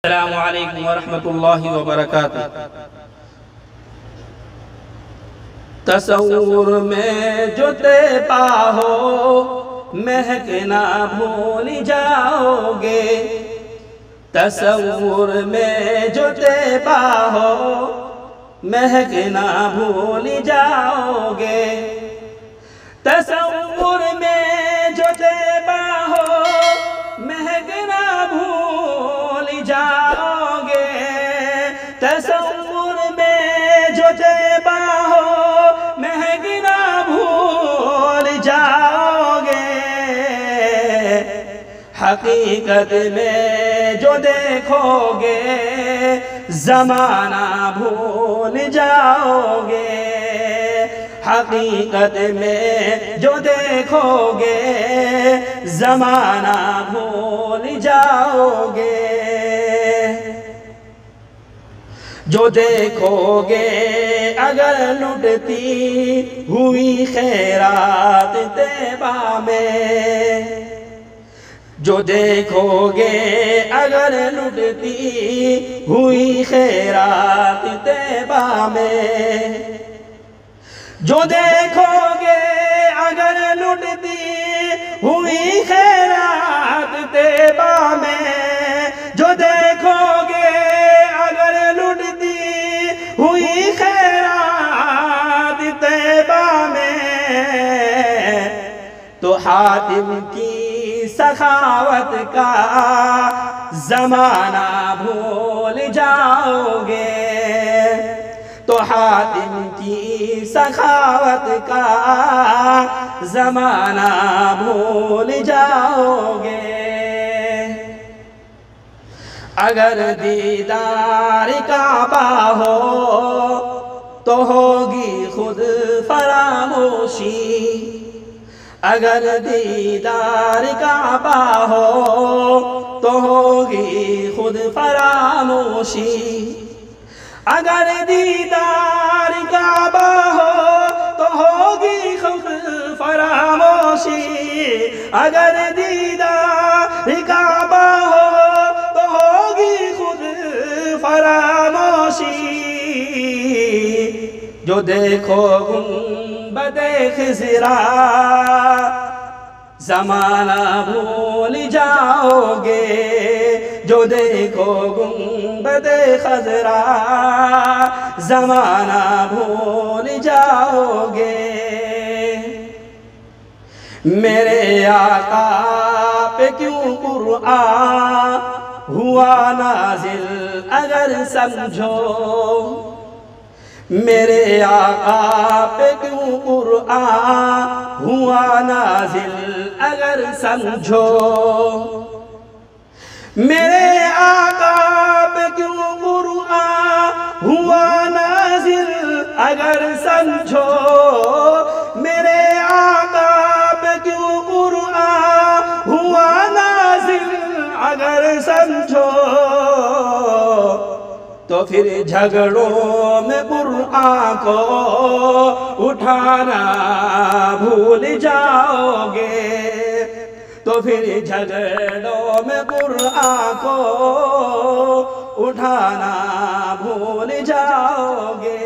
अस्सलामु अलैकुम वरहमतुल्लाहि वबरकातुहू। तसव्वुर में जो ते पाहो महकना भूल जाओगे। तसव्वुर में जो ते पाहो महकना भूल जाओगे। तसव्वुर में जो ते पाहो महकना भूल जाओगे। तसव्वुर में जो ते पाहो महकना भूल जाओगे। हकीकत में जो देखोगे ज़माना भूल जाओगे। हकीकत में जो देखोगे ज़माना भूल जाओगे। जो देखोगे अगर लुटती हुई खैरात तैबा में। जो देखोगे अगर लुटती हुई खैरात तैबा में। जो देखोगे अगर लुटती हुई खैरात तैबा में। जो देखोगे अगर लुटती हुई खैरात तैबा में तो हातिम की सखावत का ज़माना भूल जाओगे। तो हातिम की सखावत का ज़माना भूल जाओगे। अगर दीदार काबा हो तो होगी खुद फरामोशी। अगर दीदार काबा हो तो होगी खुद फरामोशी। अगर दीदार काबा हो तो होगी खुद फरामोशी। अगर दीदार काबा हो तो होगी खुद फरामोशी। जो देखो गुंबदे खिज़रा ज़माना भूल जाओगे। जो देखो गुंबदे खज़रा ज़माना भूल जाओगे। मेरे आका पे क्यों कुरआन हुआ नाज़िल अगर समझो। मेरे आका पे क्यों कुरआन हुआ नाज़िल अगर समझो। मेरे आका पे क्यों कुरआन हुआ नाज़िल अगर समझो। मेरे आका पे क्यों कुरआन हुआ नाज़िल अगर समझो। तो फिर झगड़ों में कुरआन को उठाना भूल जाओगे। तो फिर झगड़ों में कुरआन को उठाना भूल जाओगे।